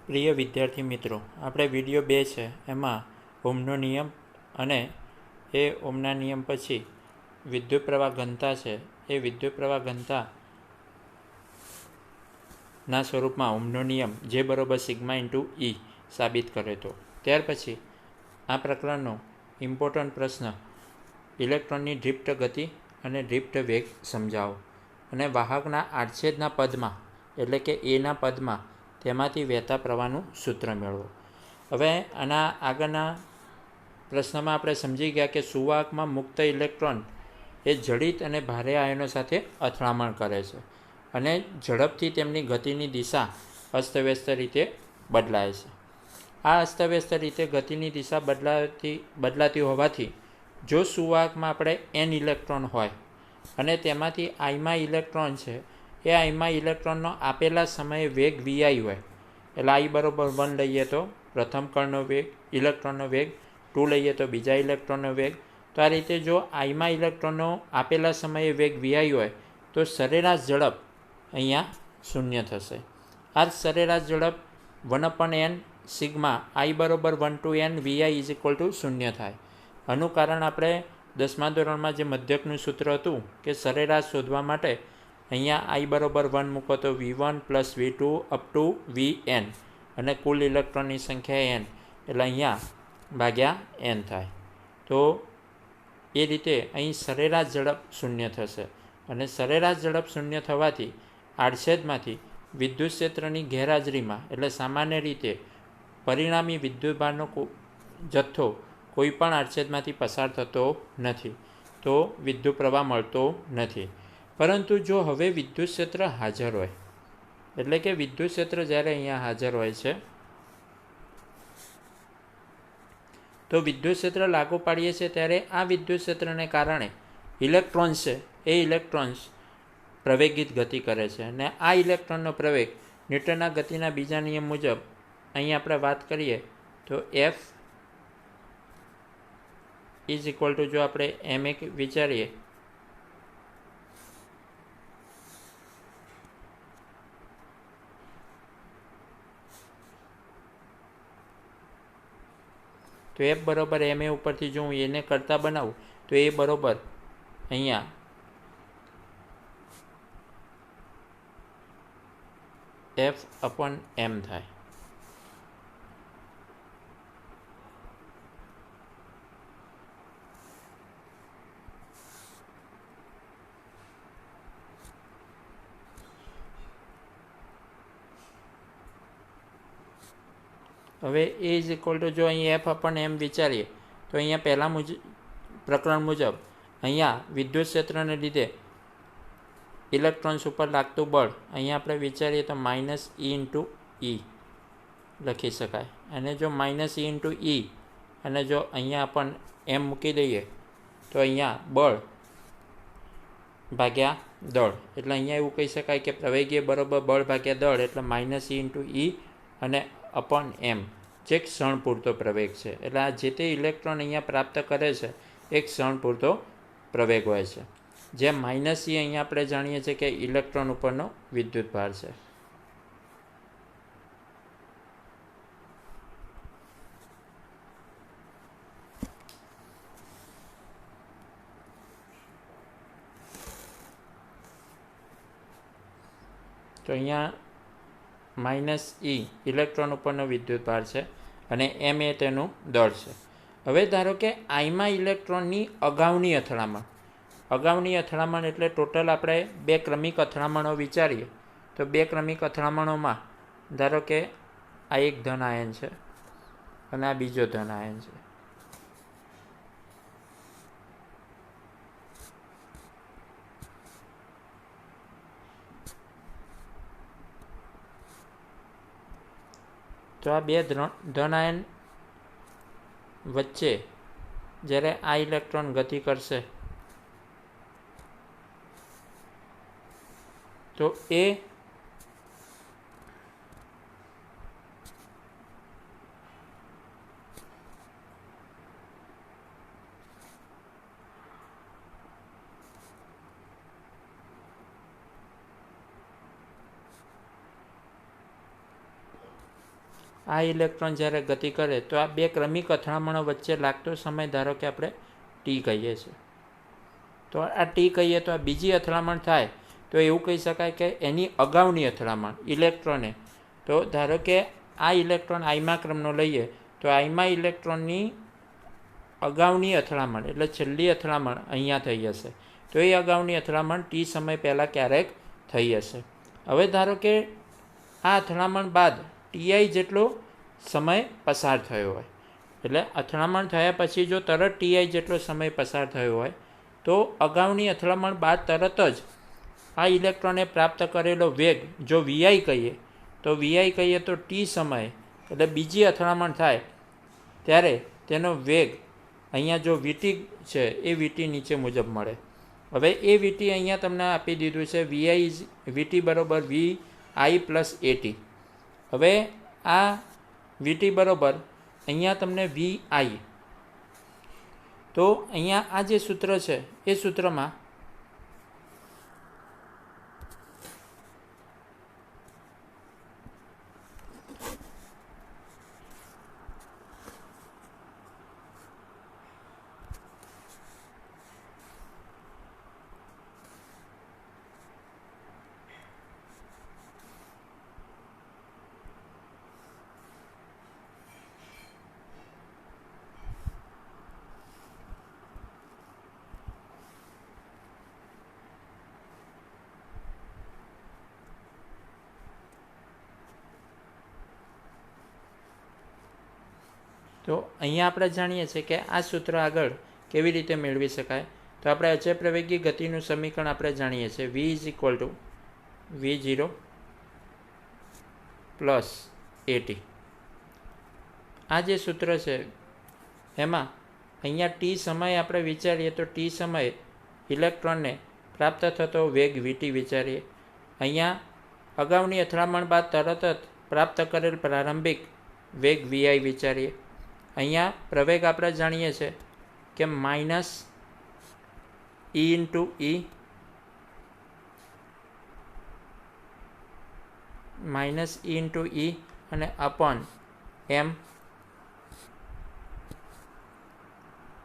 પ્રિય વિદ્યાર્થી મિત્રો, આપણે વિડીયો 2 છે એમાં ઓમનો નિયમ અને એ ઓમના નિયમ પછી વિદ્યુતપ્રવાહ ઘનતા છે એ વિદ્યુતપ્રવાહ ઘનતાના સ્વરૂપમાં ઓમનો નિયમ જે બરોબર સિગ્મા ઇન્ટુ ઈ સાબિત કર્યો હતો. ત્યાર પછી આ પ્રકરણનો ઇમ્પોર્ટન્ટ પ્રશ્ન ઇલેક્ટ્રોનની ડ્રિફ્ટ ગતિ અને ડ્રિફ્ટ વેગ સમજાવો અને વાહકના આડછેદના પદમાં એટલે કે એના પદમાં તેમાંથી વહેતા પ્રવાહનું સૂત્ર મેળવો. હવે આના આગળના પ્રશ્નમાં આપણે સમજી ગયા કે સુવાહકમાં મુક્ત ઇલેક્ટ્રોન એ જડિત અને ભારે આયનો સાથે અથડામણ કરે છે અને ઝડપથી તેમની ગતિની દિશા અસ્તવ્યસ્ત રીતે બદલાય છે. આ અસ્તવ્યસ્ત રીતે ગતિની દિશા બદલાતી હોવાથી જો સુવાહકમાં આપણે n ઇલેક્ટ્રોન હોય અને તેમાંથી આઈમાં ઇલેક્ટ્રોન છે એ આઈમાં ઇલેક્ટ્રોનનો આપેલા સમયે વેગ vi હોય એટલે i બરાબર 1 લઈએ તો પ્રથમ કણનો વેગ, ઇલેક્ટ્રોનનો વેગ 2 લઈએ તો બીજા ઇલેક્ટ્રોનનો વેગ. તો આ રીતે જો આઈમાં ઇલેક્ટ્રોનનો આપેલા સમયે વેગ vi હોય તો સરેરાશ ઝડપ અહીંયા 0 થશે. આ સરેરાશ ઝડપ 1/n સિગ્મા i બરાબર 1 to n vi is equal two 0 થાય. આનું કારણ આપણે 10મા ધોરણમાં જે મધ્યકનું સૂત્ર હતું કે સરેરાશ શોધવા માટે અહીંયા i બરાબર 1 મૂકો તો v1 plus v2 up to vn અને કુલ ઇલેક્ટ્રોનની સંખ્યા n એટલે અહીંયા ભાગ્યા n થાય. તો એ રીતે અહીં સરેરાશ ઝડપ 0 થશે અને સરેરાશ ઝડપ 0 થવાથી આડછેદમાંથી વિદ્યુત ક્ષેત્રની ગેરહાજરીમાં એટલે સામાન્ય રીતે પરિણામી વિદ્યુતભારનો જથ્થો કોઈ પણ આડછેદમાંથી પસાર થતો નથી, તો વિદ્યુત પ્રવાહ મળતો નથી. પરંતુ જો હવે વિદ્યુત ક્ષેત્ર હાજર હોય એટલે કે વિદ્યુત ક્ષેત્ર જ્યારે અહીંયા હાજર હોય છે તો વિદ્યુત ક્ષેત્ર લાગુ પાડીએ છીએ ત્યારે આ વિદ્યુત ક્ષેત્રને કારણે ઇલેક્ટ્રોન્સ છે એ ઇલેક્ટ્રોન્સ પ્રવેગિત ગતિ કરે છે અને આ ઇલેક્ટ્રોનનો પ્રવેગ ન્યૂટનના ગતિના બીજા નિયમ મુજબ અહીં આપણે વાત કરીએ તો F ઇઝ ઇક્વલ ટુ જો આપણે એમ એક વિચારીએ તો F બરાબર એમ એ ઉપરથી જો હું એને કરતા બનાવું તો એ બરાબર અહીંયા F અપોન એમ થાય. હવે એ ઇઝ ઇક્વલ ટુ જો અહીં એફ અપન એમ વિચારીએ તો અહીંયા પહેલાં પ્રકરણ મુજબ અહીંયા વિદ્યુત ક્ષેત્રને લીધે ઇલેક્ટ્રોન્સ ઉપર લાગતું બળ અહીંયા આપણે વિચારીએ તો માઇનસ ઈ ઇન્ટુ ઈ લખી શકાય. અને જો માઇનસ ઈ ઇન્ટુ ઈ અને જો અહીંયા પણ એમ મૂકી દઈએ તો અહીંયા બળ ભાગ્યા દળ એટલે અહીંયા એવું કહી શકાય કે પ્રવેગીય બરાબર બળ ભાગ્યા દળ એટલે માઇનસ ઈ ઇન્ટુ ઈ અને અપોન એમ જે ક્ષણ પૂરતો પ્રવેગ છે. એટલે આ જે તે ઇલેક્ટ્રોન અહીંયા પ્રાપ્ત કરે છે એક ક્ષણ પૂરતો પ્રવેગ હોય છે. જેમ માઇનસ ઈ અહીંયા આપણે જાણીએ છીએ કે ઇલેક્ટ્રોન ઉપરનો વિદ્યુત ભાર છે. તો અહીંયા માઇનસ ઈ ઇલેક્ટ્રોન ઉપરનો વિદ્યુત ભાર છે અને એમ એ તેનું દળ છે. હવે ધારો કે આઈમાં ઇલેક્ટ્રોનની અગાઉની અથડામણ એટલે ટોટલ આપણે 2 ક્રમિક અથડામણો વિચારીએ તો 2 ક્રમિક અથડામણોમાં ધારો કે આ એક ધન આયન છે અને આ બીજો ધન આયન છે. તો આ 2 ધન આયન વચ્ચે જ્યારે આ ઇલેક્ટ્રોન ગતિ કરશે તો એ આ ઇલેક્ટ્રોન જ્યારે ગતિ કરે તો આ બે ક્રમિક અથડામણો વચ્ચે લાગતો સમય ધારો કે આપણે ટી કહીએ છીએ. તો આ ટી કહીએ તો આ બીજી અથડામણ થાય તો એવું કહી શકાય કે એની અગાઉની અથડામણ ઇલેક્ટ્રોને, તો ધારો કે આ ઇલેક્ટ્રોન આઈમા ક્રમનો લઈએ તો આઈમા ઇલેક્ટ્રોનની અગાઉની અથડામણ એટલે છેલ્લી અથડામણ અહીંયા થઈ હશે. તો એ અગાઉની અથડામણ ટી સમય પહેલાં ક્યારેક થઈ હશે. હવે ધારો કે આ અથડામણ બાદ ટીઆઈ જેટલો સમય પસાર થયો હોય, એટલે અથડામણ થયા પછી જો તરત ટીઆઈ જેટલો સમય પસાર થયો હોય તો અગાઉની અથડામણ બાદ તરત જ આ ઇલેક્ટ્રોને પ્રાપ્ત કરેલો વેગ જો વીઆઈ કહીએ તો ટી સમયે એટલે બીજી અથડામણ થાય ત્યારે તેનો વેગ અહીંયા જો વીટી છે એ વીટી નીચે મુજબ મળે. હવે એ વીટી અહીંયા તમને આપી દીધું છે વીટી બરાબર વી.આઈ પ્લસ એટી. હવે આ વીટી બરાબર અહીંયા તમને વી.આઈ, તો અહીંયા આ જે સૂત્ર છે એ સૂત્રમાં તો અહીંયા આપણે જાણીએ છીએ કે આ સૂત્ર આગળ કેવી રીતે મેળવી શકાય. તો આપણે અચળ પ્રવેગી ગતિનું સમીકરણ આપણે જાણીએ છીએ v is equal to v0 plus a t. આ જે સૂત્ર છે એમાં અહીંયા ટી સમયે આપણે વિચારીએ તો ટી સમયે ઇલેક્ટ્રોનને પ્રાપ્ત થતો વેગ વીટી વિચારીએ. અહીંયા અગાઉની અથડામણ બાદ તરત જ પ્રાપ્ત કરેલ પ્રારંભિક વેગ વીઆઈ વિચારીએ. અહીંયા પ્રવેગ આપણે જાણીએ છીએ કે માઇનસ ઈ ઇન્ટુ ઈ અને અપોન એમ,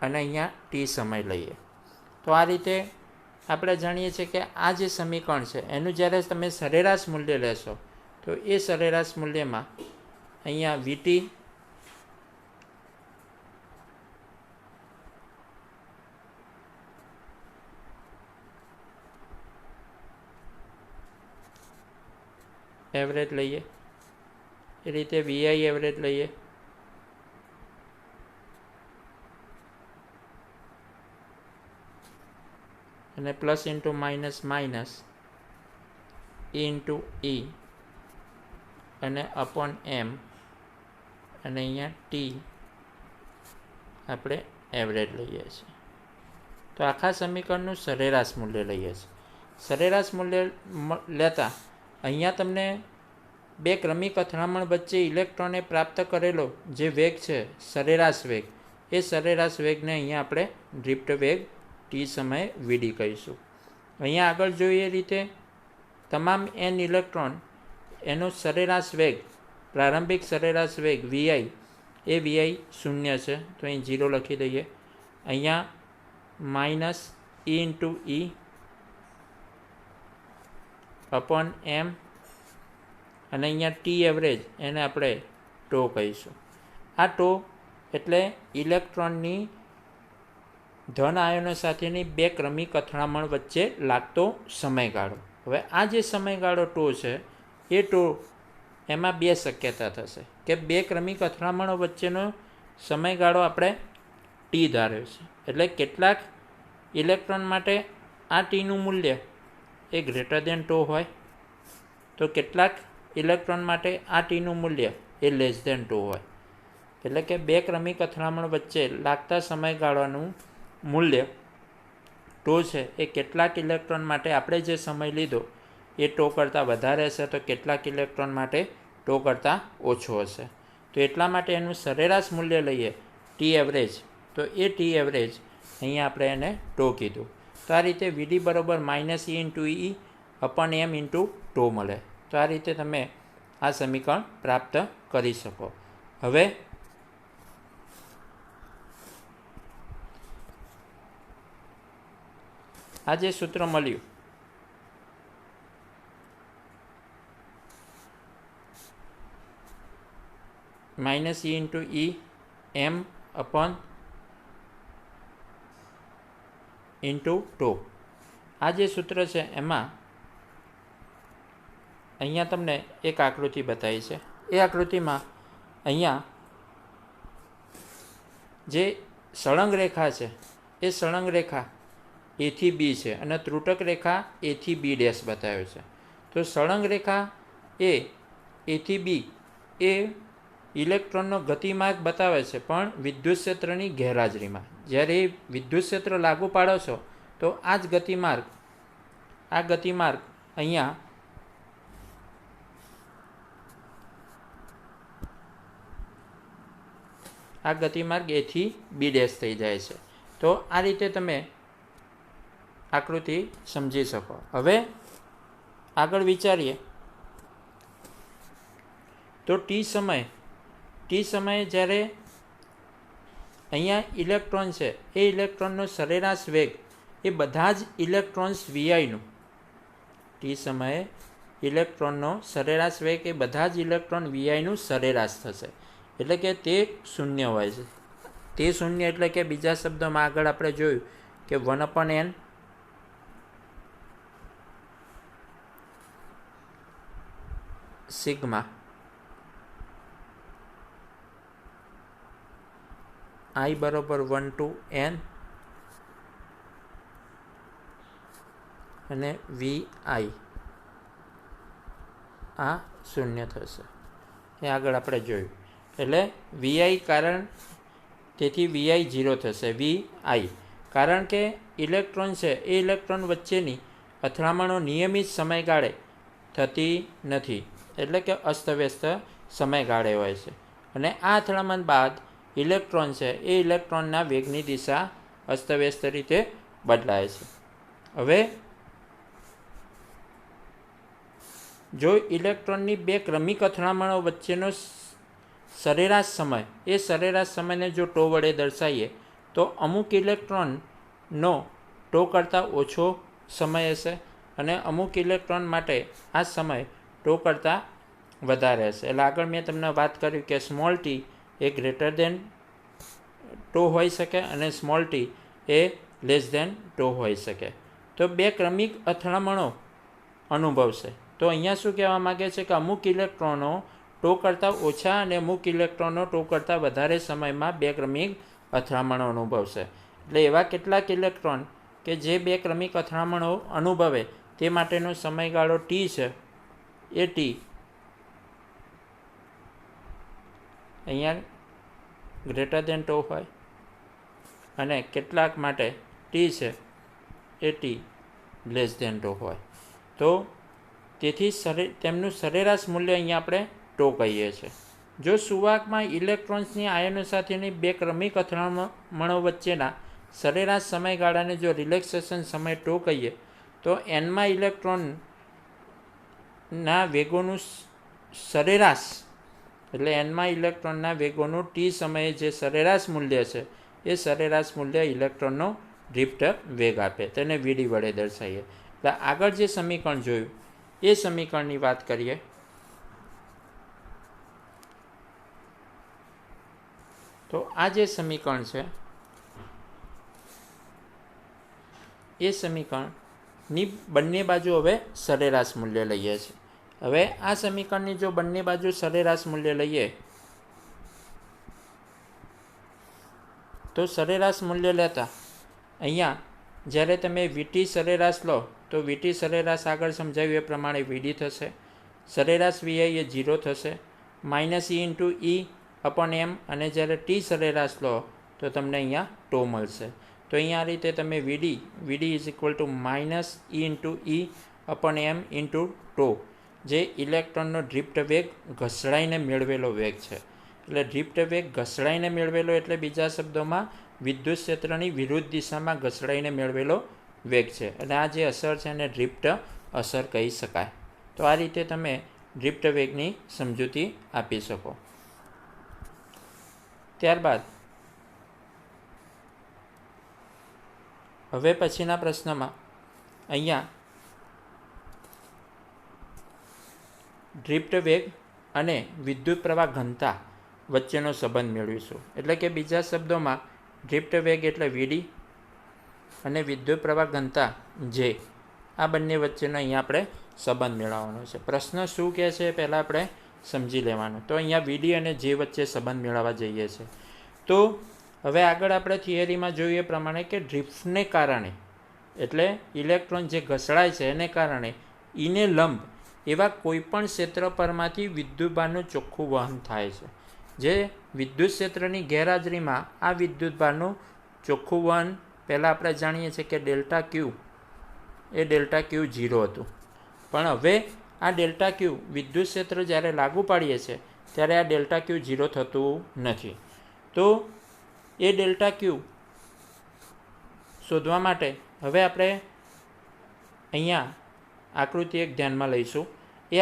અને અહીંયા ટી સમય લઈએ. તો આ રીતે આપણે જાણીએ છીએ કે આ જે સમીકરણ છે એનું જ્યારે તમે સરેરાશ મૂલ્ય લેશો તો એ સરેરાશ મૂલ્યમાં અહીંયા વીટી એવરેજ લઈએ, એ રીતે વીઆઈ એવરેજ લઈએ, અને plus into minus E into E અને અપોન એમ, અને અહીંયા ટી આપણે એવરેજ લઈએ છીએ. તો આખા સમીકરણનું સરેરાશ મૂલ્ય લઈએ છીએ. સરેરાશ મૂલ્ય લેતા અહીંયા તમને બે ક્રમિક અથડામણ વચ્ચે ઇલેક્ટ્રોને પ્રાપ્ત કરેલો જે વેગ છે સરેરાશ વેગ, એ સરેરાશ વેગને અહીંયા આપણે ડ્રિફ્ટ વેગ ટી સમયે વીડી કહીશું. અહીંયા આગળ જોઈએ એ રીતે તમામ એન ઇલેક્ટ્રોન એનો સરેરાશ વેગ, પ્રારંભિક સરેરાશ વેગ વીઆઈ, એ વીઆઈ 0 છે તો અહીં 0 લખી દઈએ. અહીંયા માઇનસ ઈ ઇન્ટુ ઈ અપોન એમ, અને અહીંયા ટી એવરેજ એને આપણે ટો કહીશું. આ ટો એટલે ઇલેક્ટ્રોનની ધન આયનો સાથેની બે ક્રમિક અથડામણ વચ્ચે લાગતો સમયગાળો. હવે આ જે સમયગાળો ટો છે એ ટો એમાં બે શક્યતા થશે કે બે ક્રમિક અથડામણો વચ્ચેનો સમયગાળો આપણે ટી ધાર્યો છે, એટલે કેટલાક ઇલેક્ટ્રોન માટે આ ટીનું મૂલ્ય એ ગ્રેટર દેન ટો હોય, તો કેટલાક ઇલેક્ટ્રોન માટે આ ટીનું મૂલ્ય એ લેસ દેન ટુ હોય. એટલે કે બે ક્રમિક અથડામણ વચ્ચે લાગતા સમયગાળાનું મૂલ્ય ટો છે એ કેટલાક ઇલેક્ટ્રોન માટે આપણે જે સમય લીધો એ ટો કરતાં વધારે હશે, તો કેટલાક ઇલેક્ટ્રોન માટે ટો કરતાં ઓછો હશે. તો એટલા માટે એનું સરેરાશ મૂલ્ય લઈએ ટી એવરેજ, તો એ ટી એવરેજ અહીંયા આપણે એને ટો કીધું. તો આ રીતે વીડી બરાબર માઇનસ ઈ ઇન્ટુ ઈ અપન એમ ઇન્ટુ ટો મળે. તો આ રીતે તમે આ સમીકરણ પ્રાપ્ત કરી શકો. હવે આ જે સૂત્ર મળ્યું minus E into E m upon into tau, આ જે સૂત્ર છે એમાં અહીંયા તમને એક આકૃતિ બતાવી છે. એ આકૃતિમાં અહીંયા જે સળંગ રેખા છે એ સળંગ રેખા A થી B છે અને ત્રુટક રેખા A થી B ડેશ બતાવ્યો છે. તો સળંગ રેખા A થી B એ ઇલેક્ટ્રોનનો ગતિમાર્ગ બતાવે છે, પણ વિદ્યુત ક્ષેત્રની ગેરહાજરીમાં. જ્યારે એ વિદ્યુત ક્ષેત્ર લાગુ પાડો છો તો આ ગતિમાર્ગ અહીંયા આ ગતિમાર્ગ A થી B ડેશ થઈ જાય છે. તો આ રીતે તમે આકૃતિ સમજી શકો. હવે આગળ વિચારીએ તો ટી સમયે જ્યારે અહીંયા ઇલેક્ટ્રોન છે એ ઇલેક્ટ્રોનનો સરેરાશ વેગ એ બધા જ ઇલેક્ટ્રોન્સ વીઆઈનું ટી સમયે ઇલેક્ટ્રોનનો સરેરાશ વેગ એ બધા જ ઇલેક્ટ્રોન વીઆઈનું સરેરાશ થશે. એટલે કે તે શૂન્ય હોય છે. તે શૂન્ય એટલે કે બીજા શબ્દોમાં આગળ આપણે જોયું કે 1/n સિગ્મા I બરાબર 1 to n અને VI આ શૂન્ય થશે. એ આગળ આપણે જોયું. એટલે VI તેથી VI 0 થશે. VI કારણ કે ઇલેક્ટ્રોન છે એ ઇલેક્ટ્રોન વચ્ચેની અથડામણો નિયમિત સમયગાળે થતી નથી, એટલે કે અસ્તવ્યસ્ત સમયગાળે હોય છે. અને આ અથડામણ બાદ ઇલેક્ટ્રોન છે એ ઇલેક્ટ્રોનના વેગની દિશા અસ્તવ્યસ્ત રીતે બદલાય છે. હવે જો ઇલેક્ટ્રોનની બે ક્રમિક અથડામણો વચ્ચેનો સરેરાશ સમય, એ સરેરાશ સમયને જો ટો વડે દર્શાવીએ તો અમુક ઇલેક્ટ્રોનનો ટો કરતાં ઓછો સમય હશે અને અમુક ઇલેક્ટ્રોન માટે આ સમય ટો કરતાં વધારે હશે. એટલે આગળ મેં તમને વાત કરી કે સ્મોલ ટી એ ગ્રેટર દેન ટો હોઈ શકે અને સ્મોલ ટી એ લેસ દેન ટો હોઈ શકે. તો બે ક્રમિક અથડામણો અનુભવશે. તો અહીંયા શું કહેવા માગે છે કે અમુક ઇલેક્ટ્રોનો ટો કરતાં ઓછા અને અમુક ઇલેક્ટ્રોનો ટો કરતાં વધારે સમયમાં બે ક્રમિક અથડામણો અનુભવશે. એટલે એવા કેટલાક ઇલેક્ટ્રોન કે જે બે ક્રમિક અથડામણો અનુભવે તે માટેનો સમયગાળો ટી છે એ ટી અહીંયા ગ્રેટર દેન ટો હોય અને કેટલાક માટે ટી છે એ ટી લેસ દેન ટો હોય. તો તેથી તેમનું સરેરાશ મૂલ્ય અહીંયા આપણે ટો કહીએ છીએ. જો સુવાહકમાં ઇલેક્ટ્રોન્સની આયનો સાથેની બે ક્રમિક અથડામણો વચ્ચેના સરેરાશ સમયગાળાને જો રિલેક્સેશન સમય ટો કહીએ તો એનમાં ઇલેક્ટ્રોનના વેગોનું સરેરાશ એટલે એનમાં ઇલેક્ટ્રોનના વેગોનું ટી સમયે જે સરેરાશ મૂલ્ય છે એ સરેરાશ મૂલ્ય ઇલેક્ટ્રોનનો ડ્રિફ્ટ વેગ આપે, તેને વીડી વડે દર્શાવીએ. એટલે આગળ જે સમીકરણ જોયું એ સમીકરણની વાત કરીએ તો આ જે સમીકરણ છે એ સમીકરણની બંને બાજુ હવે સરેરાશ મૂલ્ય લઈએ છીએ. હવે આ સમીકરણની જો બંને બાજુ સરેરાશ મૂલ્ય લઈએ તો સરેરાશ મૂલ્ય લેતા અહીંયા જ્યારે તમે વીટી સરેરાશ લો તો વીટી સરેરાશ આગળ સમજાવ્યું એ પ્રમાણે વીડી થશે. સરેરાશ વીઆઈ એ 0 થશે. Minus E into E upon M અને જ્યારે ટી સરેરાશ લો તો તમને અહીંયા ટો મળશે. તો અહીંયા આ રીતે તમે V D is equal to minus E into E upon M into tau, જે ઇલેક્ટ્રોનનો ડ્રિફ્ટ વેગ ઘસડાઈને મેળવેલો વેગ છે. એટલે ડ્રિફ્ટ વેગ ઘસડાઈને મેળવેલો એટલે બીજા શબ્દોમાં વિદ્યુત ક્ષેત્રની વિરુદ્ધ દિશામાં ઘસડાઈને મેળવેલો વેગ છે. અને આ જે અસર છે એને ડ્રિફ્ટ અસર કહી શકાય. તો આ રીતે તમે ડ્રિફ્ટ વેગની સમજૂતી આપી શકો. ત્યારબાદ હવે પછીના પ્રશ્નમાં અહીંયા ડ્રિફ્ટ વેગ અને વિદ્યુત પ્રવાહ ઘનતા વચ્ચેનો સંબંધ મેળવીશું. એટલે કે બીજા શબ્દોમાં ડ્રિફ્ટ વેગ એટલે વીડી અને વિદ્યુત પ્રવાહ ઘનતા જે, આ બંને વચ્ચેનો અહીંયા આપણે સંબંધ મેળવવાનો છે. પ્રશ્ન શું કહે છે પહેલાં આપણે સમજી લેવાનું. તો અહીંયા વીડી અને જે વચ્ચે સંબંધ મેળવવા જઈએ છીએ. તો હવે આગળ આપણે થિયરીમાં જોઈએ પ્રમાણે કે ડ્રિફ્ટને કારણે, એટલે ઇલેક્ટ્રોન જે ઘસડાય છે એને કારણે ઈને લંબ એવા કોઈપણ ક્ષેત્ર પરમાંથી વિદ્યુતભારનું ચોખ્ખું વહન થાય છે. જે વિદ્યુત ક્ષેત્રની ગેરહાજરીમાં આ વિદ્યુતભારનું ચોખ્ખું વહન પહેલાં આપણે જાણીએ છીએ કે ડેલ્ટા ક્યુ એ ડેલ્ટા ક્યુ 0 હતું. પણ હવે આ ડેલ્ટા ક્યુ વિદ્યુત ક્ષેત્ર જ્યારે લાગુ પાડીએ છીએ ત્યારે આ ડેલ્ટા ક્યુ 0 થતું નથી. તો એ ડેલ્ટા ક્યુ શોધવા માટે હવે આપણે અહીંયા આકૃતિ એક ધ્યાનમાં લઈશું. એ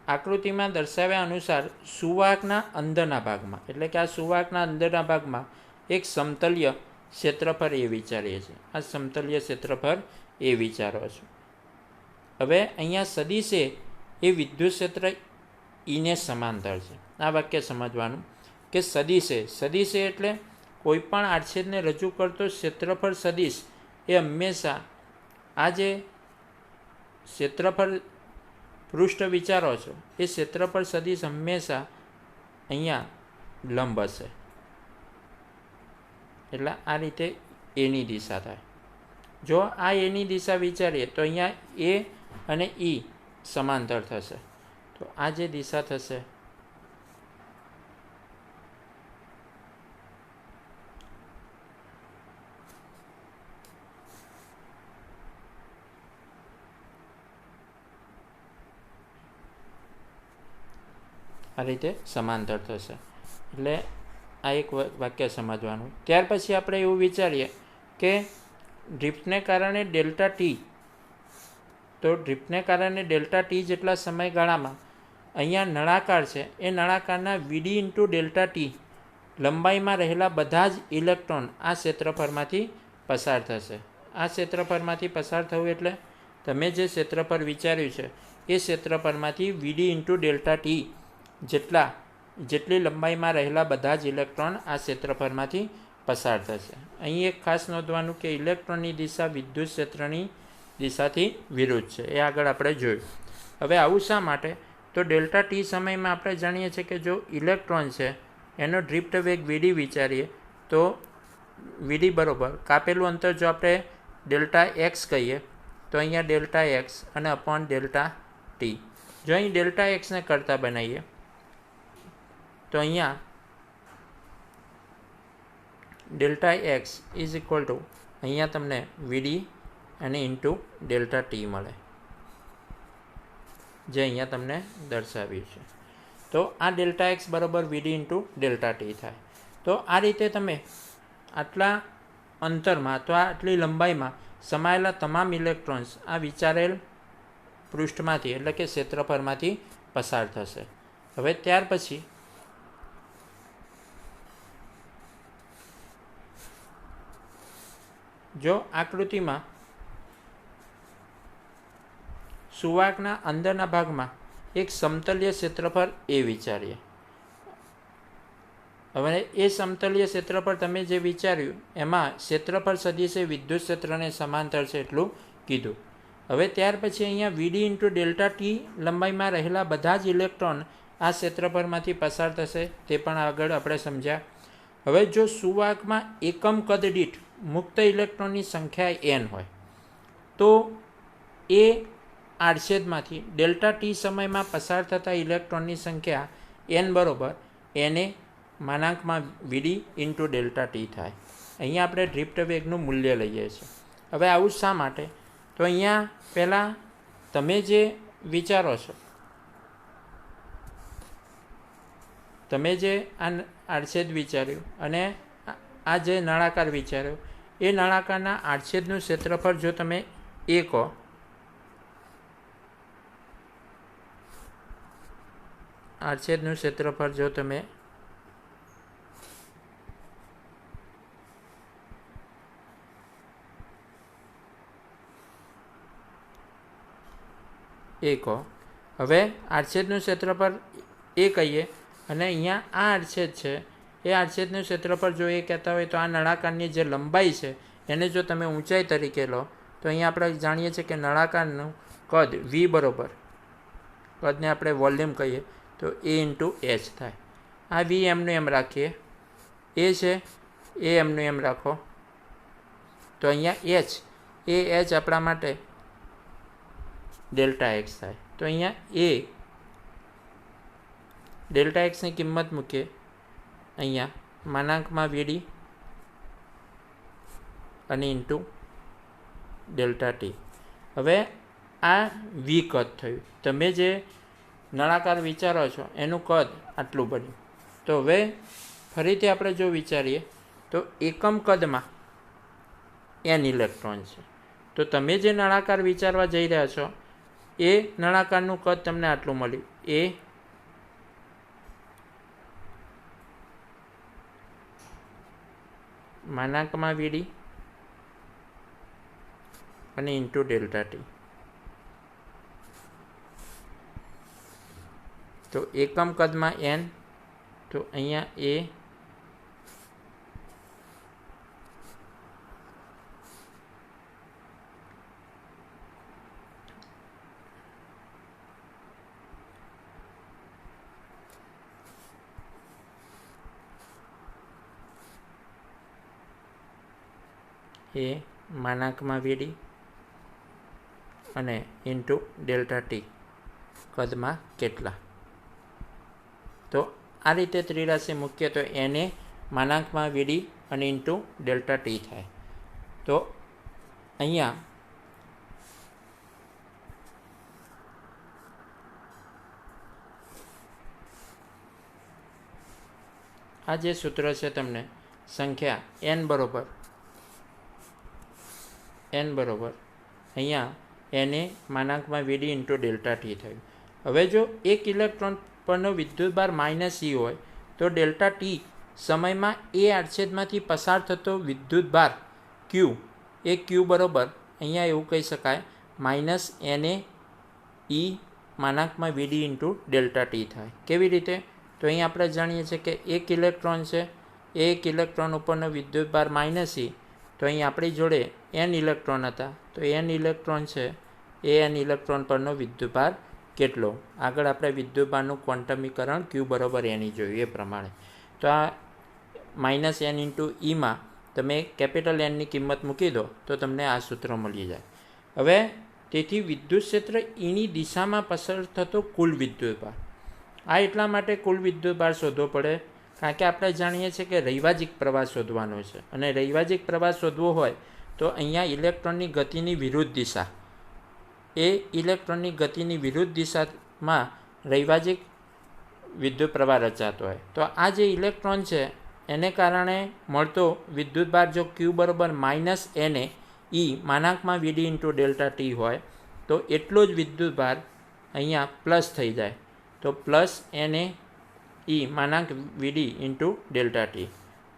આકૃતિમાં દર્શાવ્યા અનુસાર સુવાહકના અંદરના ભાગમાં, એટલે કે આ સુવાહકના અંદરના ભાગમાં એક સમતલ્ય ક્ષેત્રફળ એ વિચારીએ છીએ. આ સમતલ્ય ક્ષેત્રફળ એ વિચારો છો. હવે અહીંયા સદિશે એ વિદ્યુત ક્ષેત્ર ઈને સમાંતર છે. આ વાક્ય સમજવાનું કે સદિશે એટલે કોઈ પણ આડછેદને રજૂ કરતો ક્ષેત્રફળ સદિશ એ હંમેશા આ જે ક્ષેત્રફળ પૃષ્ઠ વિચારો છો એ ક્ષેત્રફળ સદિશ હંમેશા અહીંયા લંબ હશે. એટલે આ રીતે એની દિશા થાય. જો આ એની દિશા વિચારીએ તો અહીંયા એ અને ઈ સમાંતર થશે. તો આ જે દિશા થશે આ રીતે સમાંતર થશે. એટલે આ એક વાક્ય સમજવાનું. ત્યાર પછી આપણે એવું વિચારીએ કે ડ્રિફ્ટને કારણે ડેલ્ટા ટી, તો ડ્રિફ્ટને કારણે ડેલ્ટા ટી જેટલા સમયગાળામાં અહીંયા નળાકાર છે એ નળાકારના વીડી ઇન્ટુ ડેલ્ટા ટી લંબાઈમાં રહેલા બધા જ ઇલેક્ટ્રોન આ ક્ષેત્રફળમાંથી પસાર થશે. આ ક્ષેત્રફળમાંથી પસાર થવું એટલે તમે જે ક્ષેત્રફળ વિચાર્યું છે એ ક્ષેત્રફળમાંથી વીડી ઇન્ટુ ડેલ્ટા ટી જેટલી લંબાઈમાં રહેલા બધા જ ઇલેક્ટ્રોન આ ક્ષેત્રફળમાંથી પસાર થશે. અહીં એક ખાસ નોંધવાનું કે ઇલેક્ટ્રોનની દિશા વિદ્યુત ક્ષેત્રની દિશાથી વિરુદ્ધ છે. એ આગળ આપણે જોયું. હવે આવું શા માટે? તો ડેલ્ટા ટી સમયમાં આપણે જાણીએ છીએ કે જો ઇલેક્ટ્રોન છે એનો ડ્રિફ્ટ વેગ વીડી વિચારીએ તો વીડી બરાબર કાપેલું અંતર જો આપણે ડેલ્ટા એક્સ કહીએ તો અહીંયા ડેલ્ટા એક્સ અને અપોન ડેલ્ટા ટી. જો અહીં ડેલ્ટા એક્સને કરતા બનાવીએ તો અહીંયા delta x is equal two અહીંયા તમને વીડી અને ઇન્ટુ ડેલ્ટા ટી મળે, જે અહીંયા તમને દર્શાવ્યું છે. તો આ ડેલ્ટા એક્સ બરાબર વીડી ઇન્ટુ ડેલ્ટા ટી થાય. તો આ રીતે તમે આટલા અંતરમાં તો આટલી લંબાઈમાં સમાયેલા તમામ ઇલેક્ટ્રોન્સ આ વિચારેલ પૃષ્ઠમાંથી એટલે કે ક્ષેત્રફળમાંથી પસાર થશે. હવે ત્યાર પછી જો આકૃતિમાં સુવાહકના અંદરના ભાગમાં એક સમતલ્ય ક્ષેત્રફળ એ વિચારીએ. હવે એ સમતલ્ય ક્ષેત્રફળ તમે જે વિચાર્યું એમાં ક્ષેત્રફળ સદિશે વિદ્યુત ક્ષેત્રને સમાંતર છે એટલું કીધું. હવે ત્યાર પછી અહીંયા વીડી ઇન્ટુ ડેલ્ટા ટી લંબાઈમાં રહેલા બધા જ ઇલેક્ટ્રોન આ ક્ષેત્રફળમાંથી પસાર થશે, તે પણ આગળ આપણે સમજ્યા. હવે જો સુવાહકમાં એકમ કદ દીઠ મુક્ત ઇલેક્ટ્રોનની સંખ્યા n હોય તો એ આડછેદમાંથી ડેલ્ટા ટી સમયમાં પસાર થતા ઇલેક્ટ્રોનની સંખ્યા n બરાબર એને માનાંકમાં વીડી ઇન્ટુ ડેલ્ટા ટી થાય. અહીંયા આપણે ડ્રિફ્ટ વેગનું મૂલ્ય લઈએ છીએ. હવે આવું શા માટે? તો અહીંયા પહેલાં તમે જે વિચારો છો, તમે જે આ આડછેદ વિચાર્યું અને આ જે નળાકાર વિચાર્યો એ નળાકારના આડછેદનું ક્ષેત્રફળ જો તમે એ કહો આડછેદનું ક્ષેત્રફળ જો તમે એ કહો. હવે આડછેદનું ક્ષેત્રફળ એ કહીએ અને અહીંયા આ આડછેદ છે એ આડછેદનું ક્ષેત્રફળ જો એ કહેતા હોય તો આ નળાકારની જે લંબાઈ છે એને જો તમે ઊંચાઈ તરીકે લો તો અહીંયા આપણે જાણીએ છીએ કે નળાકારનું કદ v બરાબર, કદને આપણે વોલ્યુમ કહીએ તો a ઇન્ટુ h થાય. આ v એમનું એમ રાખીએ, એ છે એ એમનું એમ રાખો, તો અહીંયા h એ h આપણા માટે ડેલ્ટા એક્સ થાય. તો અહીંયા એ ડેલ્ટા એક્સની કિંમત મૂકીએ અહીંયા માનાંકમાં વીડી અને ઇન્ટુ ડેલ્ટા ટી. હવે આ વી કદ થયું. તમે જે નળાકાર વિચારો છો એનું કદ આટલું બન્યું. તો હવે ફરીથી આપણે જો વિચારીએ તો એકમ કદમાં n ઇલેક્ટ્રોન છે. તો તમે જે નળાકાર વિચારવા જઈ રહ્યા છો એ નળાકારનું કદ તમને આટલું મળ્યું, એ માનાંકમાં વીડી અને ઇન્ટુ ડેલ્ટા ટી. તો એકમ કદમાં n, તો અહીંયા એ માનાંકમાં વીડી અને ઇન્ટુ ડેલ્ટા ટી કદમાં કેટલા. તો આ રીતે ત્રિરાશિ મૂકીએ તો એને માનાંકમાં વીડી અને ઇન્ટુ ડેલ્ટા ટી થાય. તો અહીંયા આ જે સૂત્ર છે તમને સંખ્યા n બરોબર અહીંયા એને માનાંકમાં વીડી ઇન્ટુ ડેલ્ટા ટી થયું. હવે જો એક ઇલેક્ટ્રોન પરનો વિદ્યુતભાર -e હોય તો ડેલ્ટા ટી સમયમાં એ આડછેદમાંથી પસાર થતો વિદ્યુતભાર q એ q બરોબર અહીંયા એવું કહી શકાય -na e માનાંકમાં વીડી ઇન્ટુ ડેલ્ટા ટી થાય. કેવી રીતે? તો અહીં આપણે જાણીએ છીએ કે એક ઇલેક્ટ્રોન છે, એક ઇલેક્ટ્રોન ઉપરનો વિદ્યુતભાર -e, તો અહીં આપણી જોડે n ઇલેક્ટ્રોન હતા, તો n ઇલેક્ટ્રોન છે એ n ઇલેક્ટ્રોન પરનો વિદ્યુતભાર કેટલો. આગળ આપણે વિદ્યુતભારનું ક્વોન્ટમીકરણ q બરાબર એની જોયું એ પ્રમાણે. તો આ -n ઇન્ટુ ઈમાં તમે કેપિટલ એનની કિંમત મૂકી દો તો તમને આ સૂત્ર મળી જાય. હવે તેથી વિદ્યુત ક્ષેત્ર ઈની દિશામાં પસાર થતો કુલ વિદ્યુતભાર, આ એટલા માટે કુલ વિદ્યુતભાર શોધવો પડે કારણ કે આપણે જાણીએ છીએ કે રૈવાજિક પ્રવાહ શોધવાનો છે અને રૈવાજિક પ્રવાહ શોધવો હોય તો અહીંયા ઇલેક્ટ્રોનની ગતિની વિરુદ્ધ દિશા, એ ઇલેક્ટ્રોનની ગતિની વિરુદ્ધ દિશામાં રૈવાજિક વિદ્યુત પ્રવાહ રચાતો હોય. તો આ જે ઇલેક્ટ્રોન છે એને કારણે મળતો વિદ્યુતભાર જો q બરાબર -na e માનાંકમાં વીડી ઇન્ટુ ડેલ્ટા ટી હોય તો એટલો જ વિદ્યુતભાર અહીંયા પ્લસ થઈ જાય. તો +na e માનાંક વીડી ઇન્ટુ ડેલ્ટા ટી.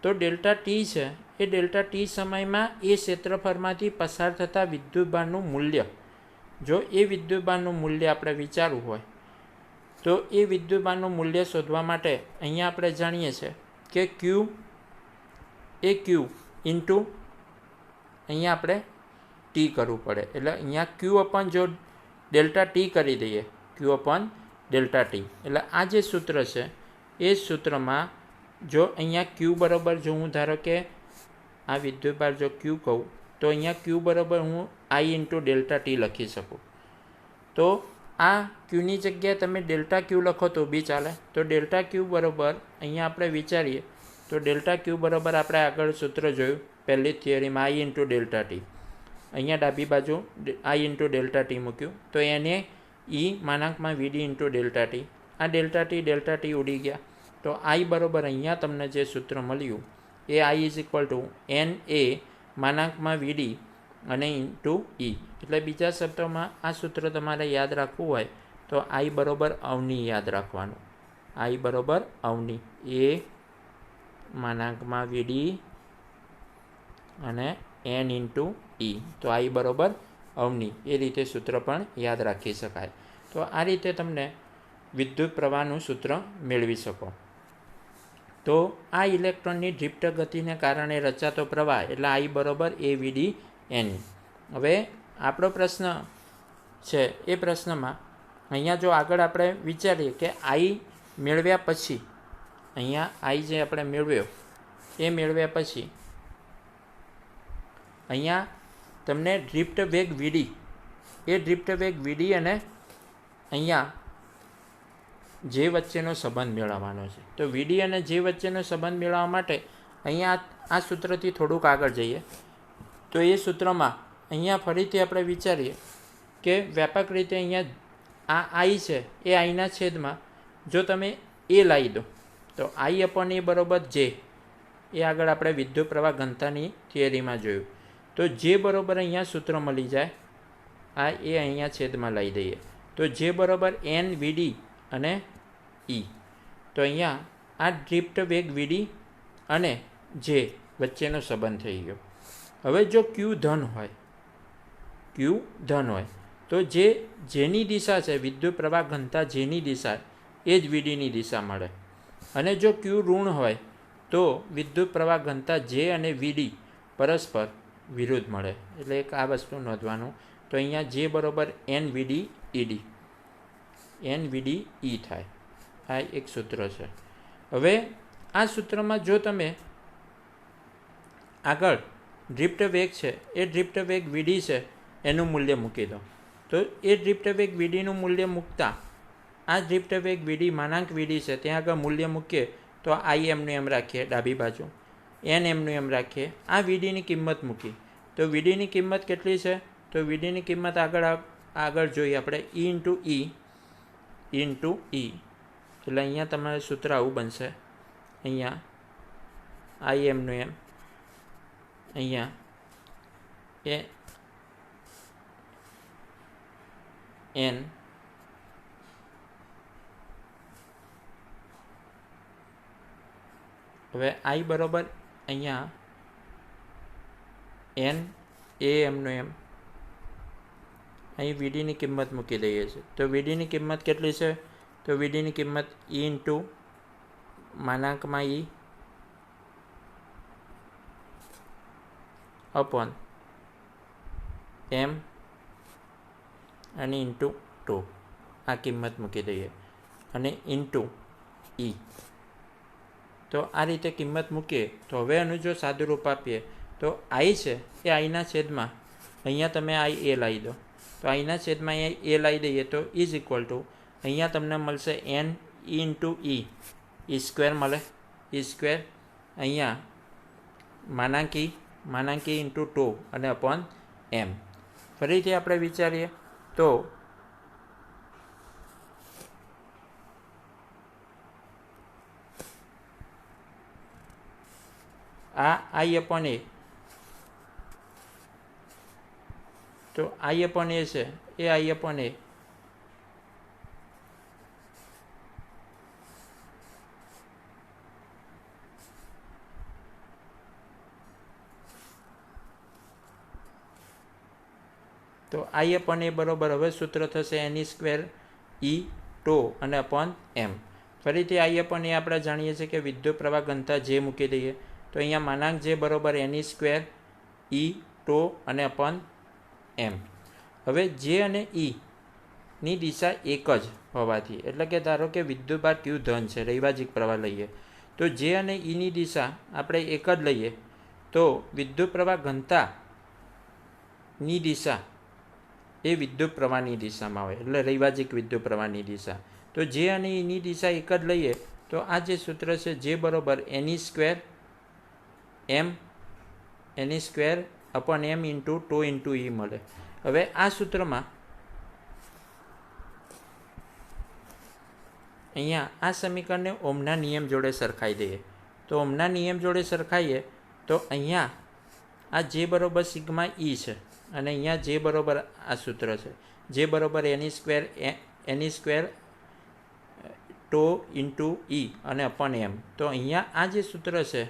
તો ડેલ્ટા ટી છે એ ડેલ્ટા ટી સમયમાં એ ક્ષેત્રફળમાંથી પસાર થતા વિદ્યુતભારનું મૂલ્ય, જો એ વિદ્યુતભારનું મૂલ્ય આપણે વિચારવું હોય તો એ વિદ્યુતભારનું મૂલ્ય શોધવા માટે અહીંયા આપણે જાણીએ છીએ કે q ઇન્ટુ અહીંયા આપણે ટી કરવું પડે. એટલે અહીંયા q અપન જો ડેલ્ટા ટી કરી દઈએ, q અપન ડેલ્ટા ટી, એટલે આ જે સૂત્ર છે એ સૂત્રમાં જો અહીંયા q બરાબર જો હું ધારો કે આ વિદ્યુતભાર જો q કહું તો અહીંયા q બરાબર હું i ઇન્ટુ ડેલ્ટા ટી લખી શકું. તો આ ક્યુની જગ્યાએ તમે ડેલ્ટા ક્યુ લખો તો બી ચાલે. તો ડેલ્ટા ક્યુ બરાબર અહીંયા આપણે વિચારીએ તો ડેલ્ટા ક્યુ બરાબર આપણે આગળ સૂત્ર જોયું પહેલી થિયરીમાં i ઇન્ટુ ડેલ્ટા ટી. અહીંયા ડાબી બાજુ i ઇન્ટુ ડેલ્ટા ટી મૂક્યું તો એને e માનાંકમાં વીડી ઇન્ટુ ડેલ્ટા ટી. આ ડેલ્ટા ટી ઉડી ગયા. તો i બરાબર અહીંયા તમને જે સૂત્ર મળ્યું એ i is equal two na માનાંકમાં વીડી અને ઇન્ટુ ઈ. એટલે બીજા શબ્દોમાં આ સૂત્ર તમારે યાદ રાખવું હોય તો i બરાબર અવની યાદ રાખવાનું. i બરાબર અવની, એ માનાંકમાં વીડી અને n ઇન્ટુ ઈ. તો i બરાબર અવની, એ રીતે સૂત્ર પણ યાદ રાખી શકાય. તો આ રીતે તમને વિદ્યુત પ્રવાહનું સૂત્ર મેળવી શકો. તો આ ઇલેક્ટ્રોનની ડ્રિફ્ટ ગતિને કારણે રચાતો પ્રવાહ એટલે I બરોબર AVD/NE. હવે આપણો પ્રશ્ન છે એ પ્રશ્નમાં અહીંયા જો આગળ આપણે વિચારીએ કે I મેળવ્યા પછી, અહીંયા I જે આપણે મેળવ્યો એ મેળવ્યા પછી અહીંયા તમને ડ્રિફ્ટ વેગ VD, એ ડ્રિફ્ટ વેગ VD અને અહીંયા જે વચ્ચેનો સંબંધ મેળવવાનો છે. તો VD અને જે વચ્ચેનો સંબંધ મેળવવા માટે અહીંયા આ સૂત્રથી થોડુંક આગળ જઈએ. તો એ સૂત્રમાં અહીંયા ફરીથી આપણે વિચારીએ કે વ્યાપક રીતે અહીંયા આ I છે એ Iના છેદમાં જો તમે A લાવી દો તો I/A બરોબર J, એ આગળ આપણે વિદ્યુત પ્રવાહ ઘનતાની થિયરીમાં જોયું. તો J બરોબર અહીંયા સૂત્ર મળી જાય, આ એ અહીંયા છેદમાં લાવી દઈએ તો J બરોબર NVD અને E. તો અહીંયા આ ડ્રિફ્ટ વેગ VD અને J વચ્ચેનો સંબંધ થઈ ગયો. હવે જો Q ધન હોય તો જેની દિશા છે વિદ્યુત પ્રવાહ ઘનતા જેની દિશા એ જ VDની દિશા મળે. અને જો Q ઋણ હોય તો વિદ્યુત પ્રવાહ ઘનતા J અને VD પરસ્પર વિરુદ્ધ મળે. એટલે એક આ વસ્તુ નોંધવાનું. તો અહીંયા J બરોબર NVD/ED, NVD/E થાય. આ એક સૂત્ર છે. હવે આ સૂત્રમાં જો તમે આગળ ડ્રિફ્ટ વેગ છે એ ડ્રિફ્ટ વેગ VD છે એનું મૂલ્ય મૂકી દો. તો એ ડ્રિફ્ટ વેગ VDનું મૂલ્ય મૂકતા આ ડ્રિફ્ટ વેગ VD માનાંક VD છે ત્યાં આગળ મૂલ્ય મૂકીએ તો I એમનું એમ રાખીએ ડાબી બાજુ, N એમનું એમ રાખીએ, આ VDની કિંમત મૂકી. તો VDની કિંમત કેટલી છે? તો VDની કિંમત આગળ જોઈએ આપણે E × E. એટલે અહીંયા તમારે સૂત્ર આવું બનશે, અહીંયા I એમનું એમ, અહીંયા N હવે I બરોબર અહીંયા N A એમનું એમ, અહીં VDની કિંમત મૂકી દઈએ છીએ. તો VDની કિંમત કેટલી છે? તો VDની કિંમત E × માનાંકમાં E અપોન M અને × 2 આ કિંમત મૂકી દઈએ અને × E. તો આ રીતે કિંમત મૂકીએ તો હવે એનું જો સાદું રૂપ આપીએ તો I છે એ Iના છેદમાં અહીંયા તમે I A લાવી દો. તો Iના છેદમાં અહીંયા A લાવી દઈએ તો ઇઝ ઇક્વલ ટુ અહીંયા તમને મળશે N E × E સ્ક્વેર મળે, E સ્ક્વેર અહીંયા માનાંક E × 2 અને અપોન M. ફરીથી આપણે વિચારીએ તો આ I/A, તો I/A છે એ I/A તો I/A બરોબર હવે સૂત્ર થશે NE² E અને અપોન M. ફરીથી I/A આપણે જાણીએ છીએ કે વિદ્યુત પ્રવાહ ઘનતા J મૂકી દઈએ તો અહીંયા માનાંક J બરોબર NE² E અને અપોન M. હવે J અને E ની દિશા એક જ હોવાથી, એટલે કે ધારો કે વિદ્યુતભાર Q ધન છે, રૈવાજિક પ્રવાહ લઈએ તો J અને E ની દિશા આપણે એક જ લઈએ તો વિદ્યુત પ્રવાહ ઘનતાની દિશા એ વિદ્યુત પ્રવાહની દિશામાં હોય, એટલે રૈવાજિક વિદ્યુત પ્રવાહની દિશા. તો J અને E ની દિશા એક જ લઈએ તો આ જે સૂત્ર છે J બરોબર NE² M NE² upon M × 2 × E મળે. હવે આ સૂત્રમાં અહીંયા આ સમીકરણને ઓમના નિયમ જોડે સરખાઈ દઈએ. તો ઓમના નિયમ જોડે સરખાઈએ તો અહીંયા આ J બરોબર સિગ્મા E છે અને અહીંયા J બરોબર આ સૂત્ર છે, J બરોબર NE² 2 × E અને અપોન M. તો અહીંયા આ જે સૂત્ર છે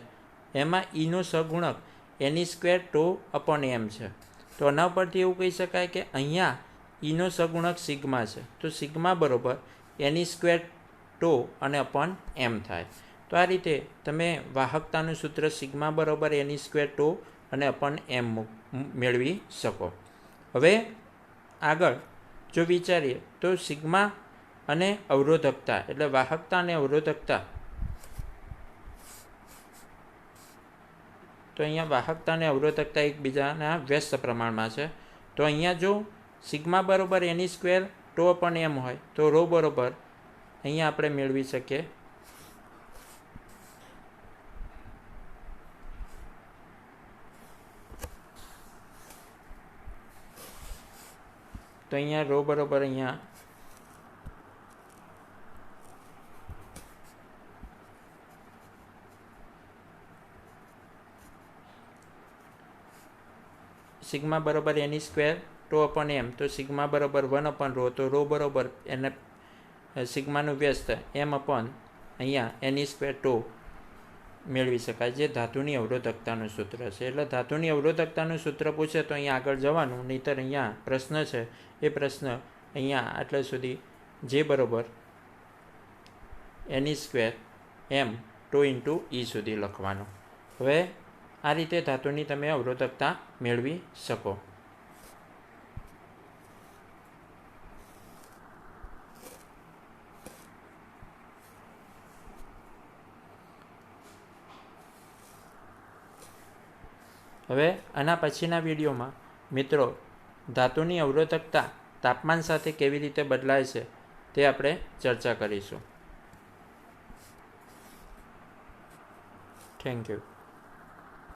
એમાં Eનો સહગુણક NE² 2 અપોન M છે. તો આના પરથી એવું કહી શકાય કે અહીંયા ઈનો સગુણક સિગ્મા છે, તો સિગ્મા બરાબર એની સ્ક્વેર ટો અને અપોન એમ થાય. તો આ રીતે તમે વાહકતાનું સૂત્ર સિગ્મા બરાબર એની સ્ક્વેર ટો અને અપોન એમ મેળવી શકો. હવે આગળ જો વિચારીએ તો સિગ્મા અને અવરોધકતા એટલે વાહકતા અને અવરોધકતા, તો અહીંયા વાહકતા અને અવરોધકતા એકબીજાના વ્યસ્ત પ્રમાણમાં છે. તો અહીંયા જો સિગ્મા બરાબર એની સ્ક્વેર ટો અપોન એમ હોય તો રો બરાબર અહીંયા આપણે મેળવી શકીએ તો અહીંયા રો બરાબર અહીંયા સિગ્મા બરાબર એની સ્ક્વેર ટો અપોન એમ, તો સિગ્મા બરાબર 1 અપોન રો, તો રો બરાબર એને સિગ્માનું વ્યસ્ત એમ અપોન અહીંયા એની સ્ક્વેર ટો મેળવી શકાય, જે ધાતુની અવરોધકતાનું સૂત્ર છે. એટલે ધાતુની અવરોધકતાનું સૂત્ર પૂછે તો અહીંયા આગળ જવાનું, નહીંતર અહીંયા પ્રશ્ન છે એ પ્રશ્ન અહીંયા આટલા સુધી જે બરાબર એની સ્ક્વેર એમ ટો ઇન્ટુ ઈ સુધી લખવાનું. હવે આ રીતે ધાતુની તમે અવરોધકતા મેળવી શકો. હવે આના પછીના વિડીયોમાં મિત્રો ધાતુની અવરોધકતા તાપમાન સાથે કેવી રીતે બદલાય છે તે આપણે ચર્ચા કરીશું. Thank you.